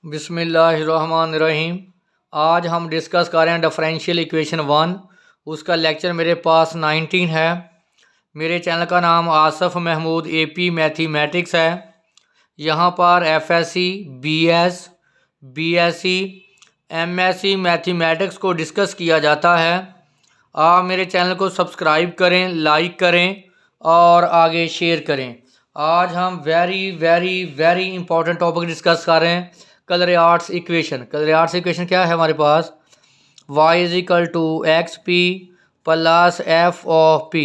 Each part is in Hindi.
बिस्मिल्लाहिर्रहमानिर्रहीम। आज हम डिस्कस कर रहे हैं डिफरेंशियल इक्वेशन 1। उसका लेक्चर मेरे पास 19 है। मेरे चैनल का नाम आसफ़ महमूद AP मैथमेटिक्स है। यहाँ पर FSC, BS, BSc, MSc mathematics को डिस्कस किया जाता है। आप मेरे चैनल को सब्सक्राइब करें, लाइक करें और आगे शेयर करें। आज हम very very very important topic discuss कर रहे हैं, कलरियाट्स इक्वेशन। कलरियाट्स इक्वेशन क्या है हमारे पास? y is equal to x p plus f of p.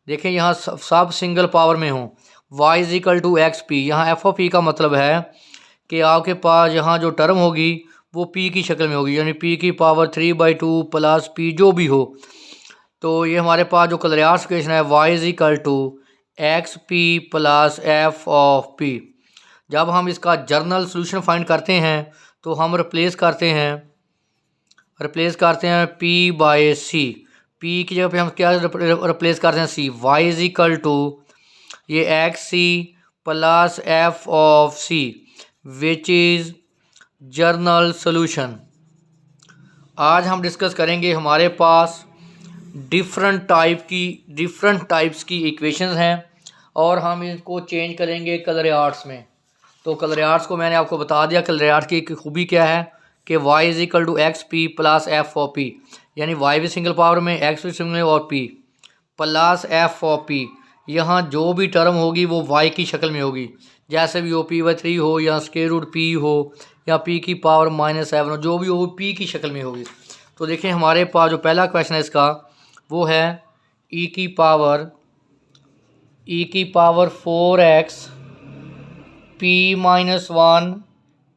देखें यहाँ सब सिंगल पावर में हूँ। y is equal to x p, यहाँ एफ ऑफ पी का मतलब है कि आपके पास यहाँ जो टर्म होगी वो p की शक्ल में होगी, यानी p की पावर 3/2 प्लस p जो भी हो। तो ये हमारे पास जो कलरियाट्स इक्वेशन है y is equal to x p plus f of p. जब हम इसका जर्नल सोल्यूशन फाइंड करते हैं तो हम रिप्लेस करते हैं p बाय c। p की जगह पे हम क्या रिप्लेस करते हैं? c। y is equal to ये x c plus f of c which is general solution. आज हम डिस्कस करेंगे, हमारे पास डिफरेंट टाइप्स की इक्वेशंस हैं और हम इसको चेंज करेंगे कलरियाट्स में। तो कलरियाट्स को मैंने आपको बता दिया। कलरियाट्स की खूबी क्या है कि y is equal to x p plus f of p, यानी y भी सिंगल पावर में, x भी सिंगल और p plus f of p। यहाँ जो भी टर्म होगी वो y की शक्ल में होगी, जैसे भी हो p/3 हो या स्क्वायर रूट p हो या p की पावर -7 हो, जो भी हो p की शक्ल में होगी। तो देखें हमारे पास जो पहला क्वेश्चन है इसका वो है e की power 4x p-1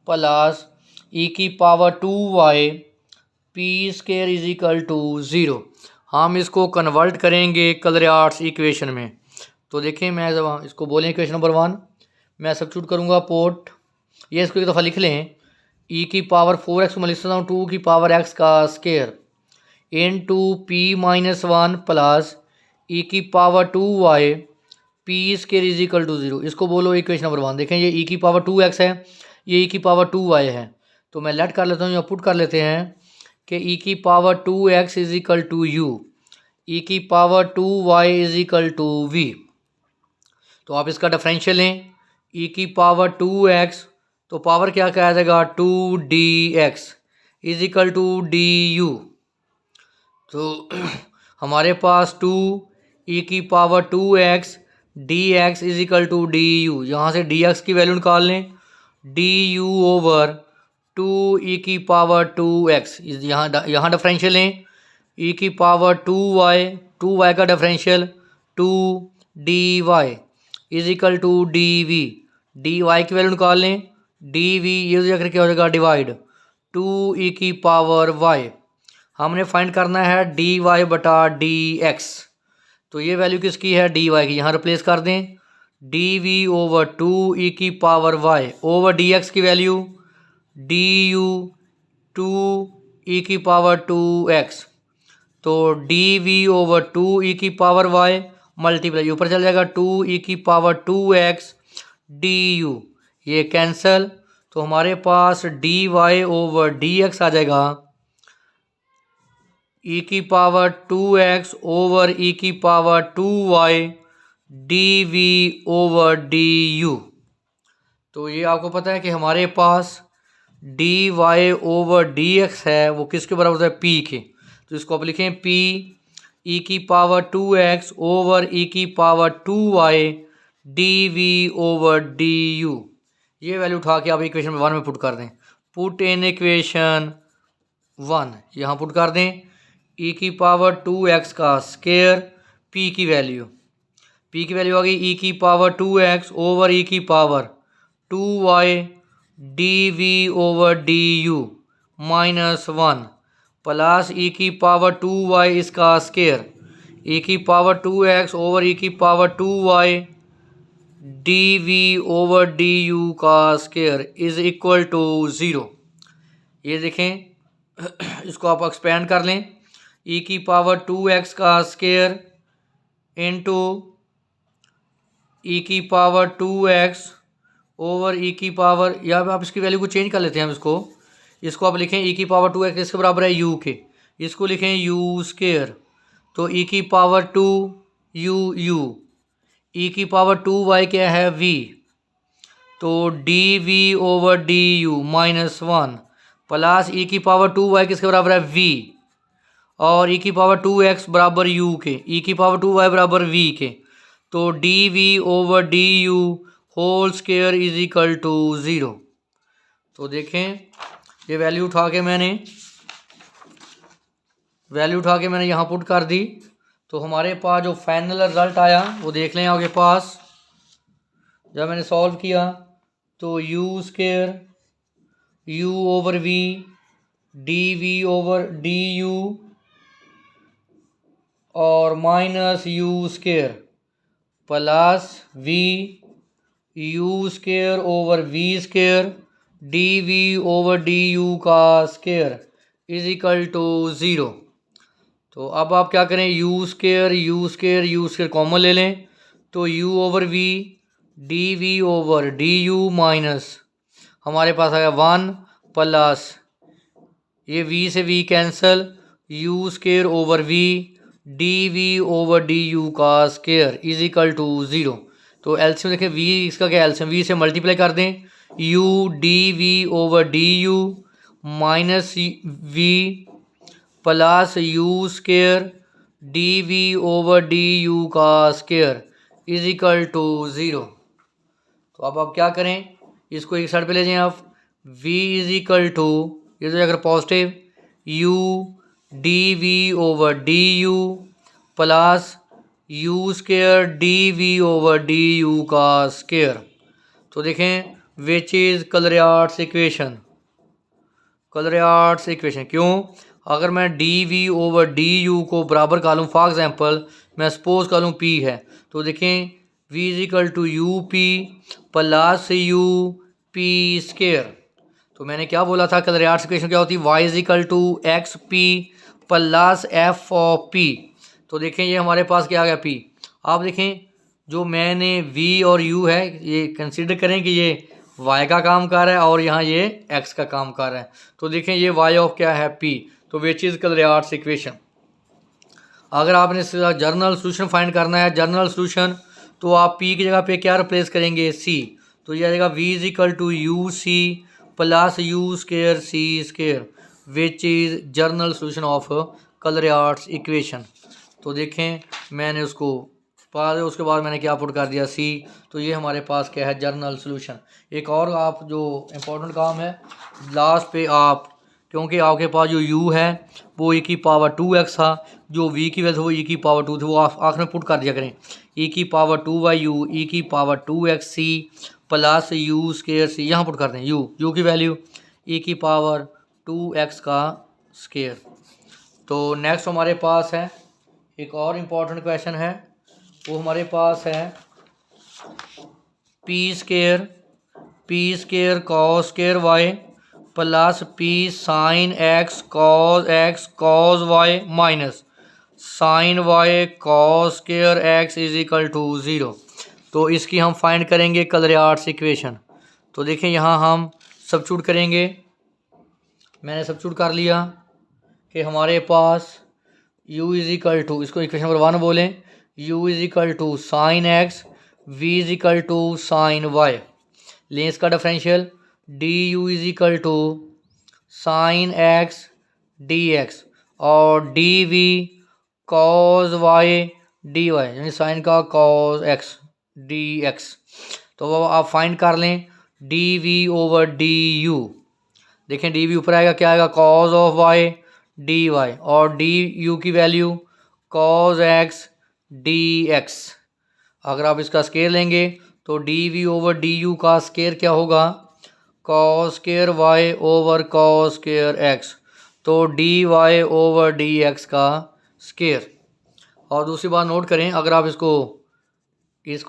plus e की power 2y p square is equal to 0। हम इसको कन्वर्ट करेंगे कलरियाट्स इक्वेशन में। तो देखें, मैं इसको बोलें इक्वेशन नंबर 1, मैं सब्स्टिट्यूट करूँगा पोर्ट। ये इसको एक दफ़ा लिख लें, e की पावर 4x को मैं लिख सकता हूँ 2 की पावर x का square into p-1 plus e की power 2y p square is equal to 0। इसको बोलो इक्वेशन नंबर 1। देखें ये e की पावर 2x है, ये e की पावर 2y है। तो मैं लेट कर लेता हूँ या पुट कर लेते हैं कि e की power 2x is equal to u, e की power 2y is equal to v। तो आप इसका डिफरेंशियल लें, e की पावर 2x तो पावर क्या कहा जाएगा 2dx is equal to du। तो हमारे पास 2 e की power 2x dx is equal to du। यहाँ से dx की वैल्यू निकाल लें, du ओवर 2 e की पावर 2x। यहाँ डिफरेंशियल लें, e की पावर 2y का differential 2dy is equal to dv। dy की वैल्यू निकाल लें, dv ये जाकर क्या हो जाएगा डिवाइड 2 e की पावर y। हमने फाइंड करना है dy/dx। तो ये वैल्यू किसकी है? dy की। यहाँ रिप्लेस कर दें, dv ओवर 2 e की पावर y ओवर dx की वैल्यू du 2 e की पावर 2x। तो dv ओवर 2 e की पावर y मल्टीप्लाई ऊपर चल जाएगा 2 e की पावर 2x du। ये कैंसल, तो हमारे पास dy ओवर dx आ जाएगा e की पावर 2x ओवर e की power 2y dv over du। तो ये आपको पता है कि हमारे पास dy ओवर dx है वो किसके बराबर होता है? p के। तो इसको आप लिखें p e की पावर 2x ओवर e की power 2y dv over du। ये वैल्यू उठा के आप इक्वेशन 1 में पुट कर दें। पुट इन इक्वेशन 1, यहाँ पुट कर दें e की पावर 2x का स्क्वायर p की वैल्यू आ गई e की पावर 2x ओवर e की power 2y dv over du -1 plus e की पावर 2y इसका स्क्वायर e की पावर 2x ओवर e की power 2y dv over du का स्क्वायर इज इक्वल टू 0। ये देखें, इसको आप एक्सपेंड कर लें, e की पावर 2x का स्क्वायर इंटू e की पावर 2x ओवर ई की पावर, या आप इसकी वैल्यू को चेंज कर लेते हैं। हम इसको आप लिखें ई की पावर 2x इसके बराबर है यू के, इसको लिखें यू स्केयर, तो ई की पावर 2 यू, ई की पावर 2y क्या है v, तो d v over d u -1 plus e की पावर 2y किसके बराबर है v, और ई की पावर 2x बराबर u के, ई की पावर 2y बराबर v के, तो d v over d u whole square is equal to 0। तो देखें ये वैल्यू उठा के मैंने यहाँ पुट कर दी, तो हमारे पास जो फाइनल रिजल्ट आया वो देख लें आपके पास। जब मैंने सॉल्व किया तो u square u over v d v over d u और minus u square plus v u square over v square d v over d u का स्केयर इज इक्वल टू 0। तो अब आप क्या करें, यू स्केयर कॉमन ले लें, तो u over v d v over d u minus हमारे पास आया 1 प्लस ये वी से v cancel, u square over v d v over d u का स्केयर इज इक्वल टू 0। तो एलसीएम देखें, वी इसका क्या एलसीएम, वी से मल्टीप्लाई कर दें, u d v over d u minus v plus u square d v over d u का स्केयर इज इक्वल टू 0। तो अब आप क्या करें, इसको एक साइड पे ले जाएं आप, v इज इक्वल टू ये तो अगर positive u d v over d u plus u square d v over d u का स्केयर। तो देखें विच इज़ कलरियाट्स इक्वेशन, क्यों, अगर मैं d v over d u को बराबर कर लूँ, फॉर एग्जांपल मैं सपोज कर लूँ p है, तो देखें v is equal to u p plus u p square. तो मैंने क्या बोला था, कलरियाट्स इक्वेशन क्या होती है, y is equal to x p plus f of p। तो देखें ये हमारे पास क्या आ गया p। आप देखें जो मैंने v और u है ये कंसीडर करें कि ये y का काम कर रहा है और यहाँ ये x का काम कर रहा है। तो देखें ये y ऑफ क्या है p, तो विच इज़ कलरियाट्स इक्वेशन। अगर आपने जर्नल सोल्यूशन फाइंड करना है, जर्नल सोल्यूशन, तो आप p की जगह पे क्या रिप्लेस करेंगे, c। तो ये आ जाएगा v is equal to u c plus u square c square which is general solution of Clairaut's equation. तो देखें मैंने उसको उसके बाद मैंने क्या पुट कर दिया c, तो ये हमारे पास क्या है, जर्नल सोल्यूशन। एक और आप जो इम्पोर्टेंट काम है लास्ट पे, आप क्योंकि आपके पास जो u है वो e की पावर 2x था, जो v की वजह से वो e की पावर 2 थी, वो आप आखिर में पुट कर दिया करें, e की पावर 2y e की power 2x c plus u square c, यहाँ पुट कर दें u की वैल्यू e की पावर 2x का स्केयर। तो नेक्स्ट हमारे पास है एक और इम्पॉर्टेंट क्वेश्चन है, वो हमारे पास है p square cos square y plus p sine x cos y minus sine y cos square x is equal to 0। तो इसकी हम फाइंड करेंगे कलरियाट्स इक्वेशन। तो देखें यहाँ हम सब्स्टिट्यूट करेंगे, मैंने सब्स्टिट्यूट कर लिया कि हमारे पास u इज इक्वल टू, इसको इक्वेशन नंबर 1 बोलें, u is equal to sine x v is equal to sine y, लें इसका differential, d u is equal to sine x d x और d v cos y d y, यानी साइन का कॉस एक्स डी एक्स। तो वो आप फाइंड कर लें d v over d u, देखें डी वी ऊपर आएगा, क्या आएगा, cos of y d y और डी यू की value cos x d x. अगर आप इसका स्केयर लेंगे तो d v over d u का स्केयर क्या होगा, cos square y over cos square x, तो d y over d x का स्केयर। और दूसरी बात नोट करें, अगर आप इसको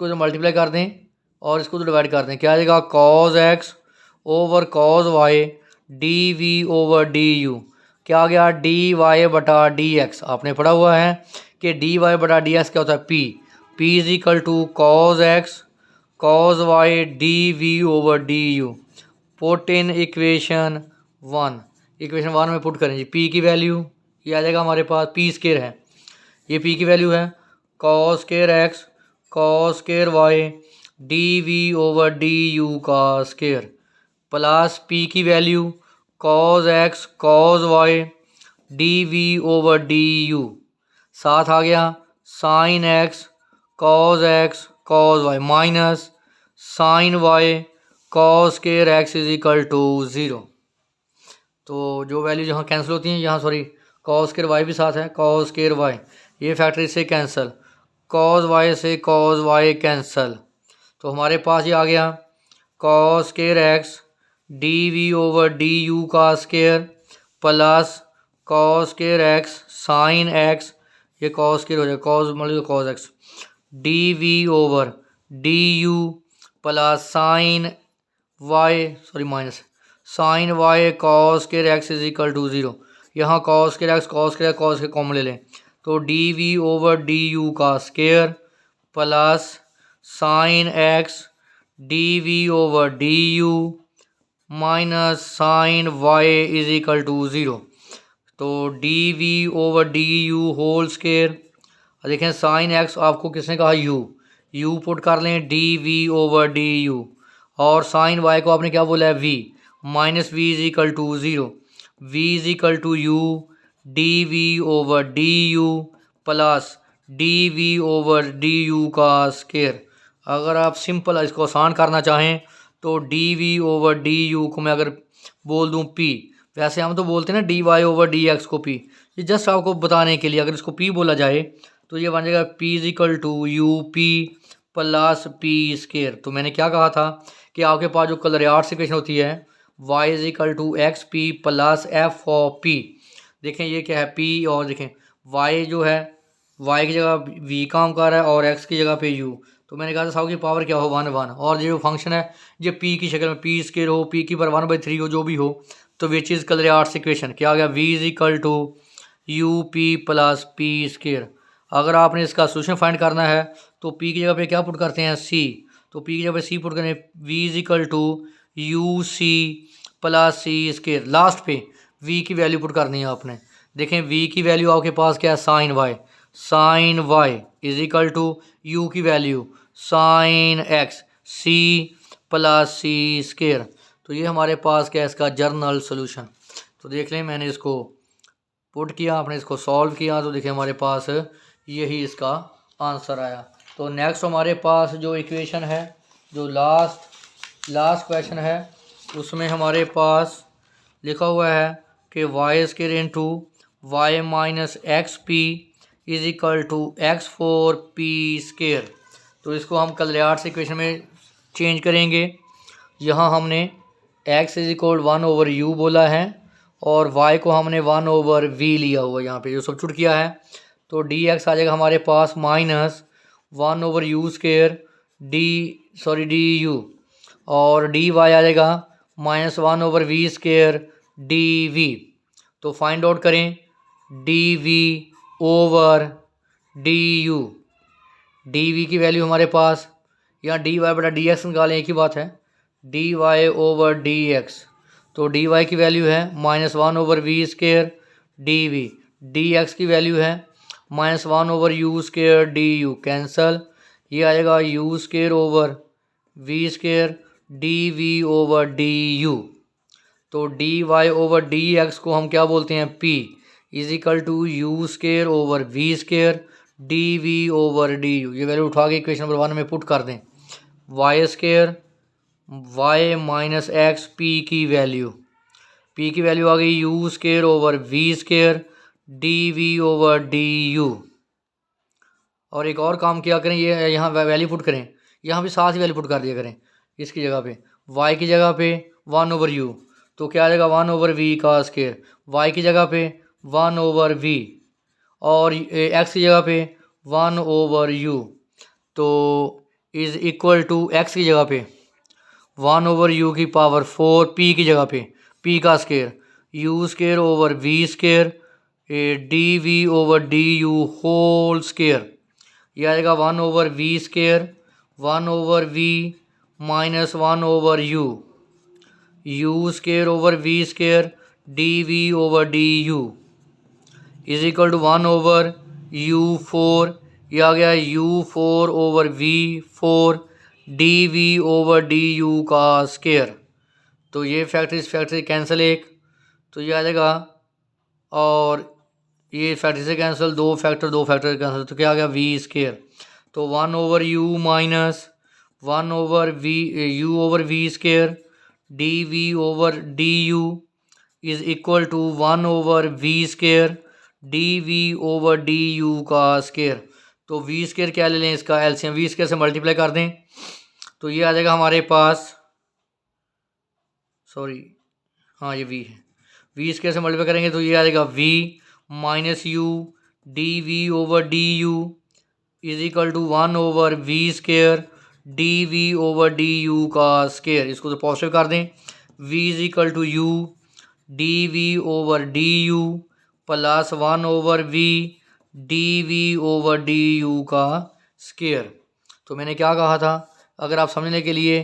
जो मल्टीप्लाई कर दें और इसको जो डिवाइड कर दें, क्या आ जाएगा, cos x over cos y d v over d u, क्या आ गया, डी वाई बटा डी एक्स। आपने पढ़ा हुआ है कि डी वाई बटा डी एक्स क्या होता है, p is equal to cos x cos y d v over d u. Put in equation 1। Equation 1 में पुट करें जी। पी की वैल्यू ये आ जाएगा हमारे पास, पी स्केयर है, ये पी की वैल्यू है cos square x cos square y d v over d u का स्केयर, प्लस पी की value cos x cos y d v over d u, साथ आ गया sine x cos y minus sine y cos square x is equal to 0। तो जो वैल्यू जहाँ कैंसिल होती हैं, यहाँ सॉरी कॉस स्केयर वाई भी साथ है, कॉस स्केयर वाई ये फैक्टर इससे कैंसिल, कॉस वाई से कॉस वाई कैंसिल, तो हमारे पास ये आ गया cos square x d v over d u का square plus cos square x sine x, ये कॉस स्केयर हो जाएगा कॉस मतलब cos x d v over d u plus sine y sorry minus sine y cos square x is equal to 0। यहाँ कॉस स्केयर एक्स कॉस के कॉमन ले लें तो d v over d u का square plus sine x d v over d u minus sine y is equal to 0। तो d v over d u whole square, देखें साइन एक्स आपको किसने कहा यू पुट कर लें d v over d u, और साइन वाई को आपने क्या बोला है v, minus v is equal to 0, v is equal to u d v over d u plus d v over d u का स्केयर। अगर आप सिंपल इसको आसान करना चाहें तो d v over d u को मैं अगर बोल दूं पी, वैसे हम तो बोलते हैं ना d y over d x को पी, ये जस्ट आपको बताने के लिए अगर इसको पी बोला जाए तो ये बन जाएगा p is equal to u p plus p square. तो मैंने क्या कहा था कि आपके पास जो कलर आर्ट्स इक्वेशन होती है y is equal to x p plus f of p, देखें ये क्या है p, और देखें y जो है y की जगह v काम कर रहा है और x की जगह पे u, तो मैंने कहा था साहब की पावर क्या हो 1 1, और ये जो फंक्शन है ये p की शक्ल में p स्केयर हो, p की पावर 1/3 हो, जो भी हो, तो which is Clairaut's equation क्या आ गया v is equal to u p plus p square. अगर आपने इसका सोल्यूशन फाइंड करना है तो p की जगह पे क्या पुट करते हैं c, तो p की जगह पे c पुट करें v is equal to u c plus c square, last पे v की वैल्यू पुट करनी है आपने। देखें v की वैल्यू आपके पास क्या है sine y is equal to u की value sine x c plus c square. तो ये हमारे पास क्या है इसका जर्नल सोल्यूशन। तो देख लें मैंने इसको पुट किया, आपने इसको सॉल्व किया, तो देखिए हमारे पास यही इसका आंसर आया। तो नेक्स्ट हमारे पास जो इक्वेशन है, जो लास्ट क्वेश्चन है, उसमें हमारे पास लिखा हुआ है कि y square into y minus x p is equal to x four p square. तो इसको हम कलर आर्ट्स इक्वेशन में चेंज करेंगे। यहाँ हमने x इज इक्वल 1/u बोला है और y को हमने 1/v लिया हुआ है, यहाँ पे जो सब्स्टिट्यूट किया है, तो dx आ जाएगा हमारे पास minus 1/u square d u, और dy आ जाएगा माइनस 1/v स्केयर dv। तो फाइंड आउट करें dv ओवर du, dv की वैल्यू हमारे पास यहाँ dy बटा dx निकालें, एक ही बात है, dy ओवर dx, तो dy की वैल्यू है minus 1/v square dv, dx की वैल्यू है minus 1/u square du, cancel, ये आएगा u square over v square dv over du। तो dy ओवर dx को हम क्या बोलते हैं p is equal to u square over v square dv over du। ये वैल्यू उठा के इक्वेशन नंबर 1 में पुट कर दें, y square y minus x p की वैल्यू आ गई u square over v square dv over du। और एक और काम किया करें, ये यहाँ वैल्यू पुट करें, यहाँ भी साथ ही वैल्यू पुट कर दिया करें, इसकी जगह पे y की जगह पे 1/u, तो क्या आ जाएगा 1/v का स्केयर, y की जगह पे 1/v और x की जगह पे 1/u, तो इज़ इक्वल टू x की जगह पे 1/u की पावर 4, p की जगह पे p का square u square over v square dv over du whole square, यह आएगा 1/v square 1 over v minus 1 over u square over v square d v over d u is equal to 1 over u4, ये आ गया u4 over v4 dv over du का स्केयर। तो ये फैक्टर इस फैक्टर से कैंसिल एक, तो ये आ जाएगा, और ये फैक्टर से कैंसिल, दो फैक्टर कैंसिल, तो क्या आ गया v स्केयर। तो 1 over u minus 1 over v u over v square dv over du is equal to 1 over v square dv over du का स्केयर। तो v स्केयर क्या ले लें, इसका एलसीएम v स्केयर से मल्टीप्लाई कर दें, तो ये आ जाएगा हमारे पास, सॉरी हाँ ये v है, v स्केयर से मल्टीप्लाई करेंगे तो ये आ जाएगा v minus u dv over du is equal to 1 over v square dv over du का स्केयर। इसको तो पॉजिटिव कर दें, v is equal to u dv over du plus 1 over v dv over du का स्केयर। तो मैंने क्या कहा था, अगर आप समझने के लिए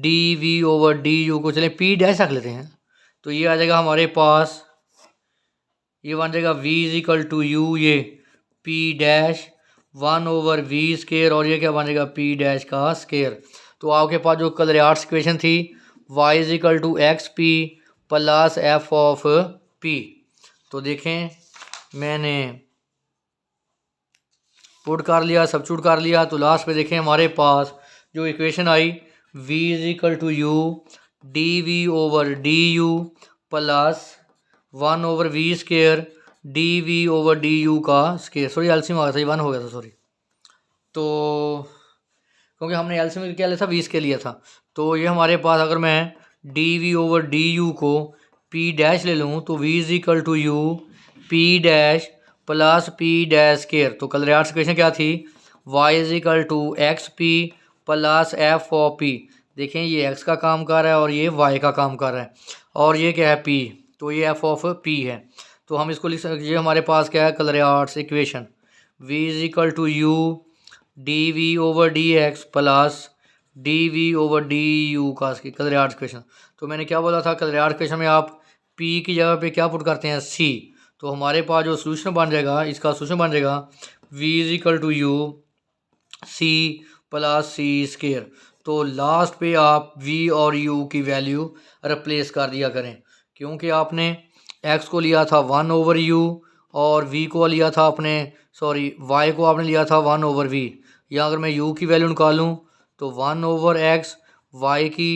dv ओवर du को चलें p डैश रख लेते हैं, तो ये आ जाएगा हमारे पास, ये बन जाएगा v is equal to u ये p dash 1 over v square, और ये क्या बन जाएगा p डैश का स्केयर। तो आपके पास जो कलरियाट्स इक्वेशन थी y is equal to x p plus f of p, तो देखें मैंने पुट कर लिया, सब्स्टिट्यूट कर लिया, तो लास्ट पे देखें हमारे पास जो इक्वेशन आई v is equal to u dv over du plus 1 over v square dv over du का स्केयर। सॉरी एलसीएम आ गया था, ये 1 हो गया था, सॉरी, तो क्योंकि हमने एलसीएम क्या लिया था, 20 के लिया था। तो ये हमारे पास अगर मैं dv ओवर du को p डैश ले लूँ तो v is equal to u p dash plus p dash square. तो कलरियाट्स इक्वेशन क्या थी, y is equal to x p plus f of p। देखें ये x का काम कर रहा है और ये y का काम कर रहा है, और ये क्या है p, तो ये f ऑफ p है। तो हम इसको लिख सकते, ये हमारे पास क्या है Clairaut's equation, v is equal to u dv over dx plus dv over du का कलरियाट्स इक्वेशन। तो मैंने क्या बोला था, कलरियाट्स इक्वेशन में आप p की जगह पे क्या पुट करते हैं, c। तो हमारे पास जो सोल्यूशन बन जाएगा, इसका सोल्यूशन बन जाएगा v is equal to u c plus c square. तो लास्ट पे आप v और u की वैल्यू रिप्लेस कर दिया करें, क्योंकि आपने x को लिया था 1 ओवर u और v को लिया था आपने, सॉरी y को आपने लिया था 1 ओवर v। या अगर मैं u की वैल्यू निकालूं तो 1 ओवर x, y की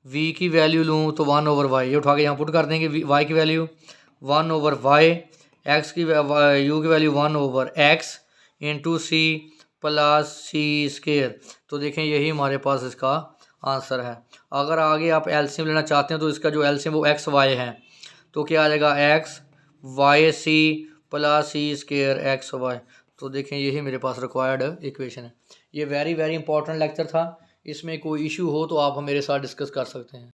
v की वैल्यू लूँ तो 1 ओवर y, ये उठा के यहाँ पुट कर देंगे, y की वैल्यू 1 ओवर y, x की u की value 1 over x into c plus c square. तो देखें यही हमारे पास इसका आंसर है। अगर आगे आप एलसीएम लेना चाहते हैं तो इसका जो एलसीएम वो एक्स वाई है, तो क्या आ जाएगा x Y C plus c square x Y. तो देखें यही मेरे पास रिक्वायर्ड इक्वेशन है। ये वेरी इंपॉर्टेंट लेक्चर था, इसमें कोई इशू हो तो आप मेरे साथ डिस्कस कर सकते हैं।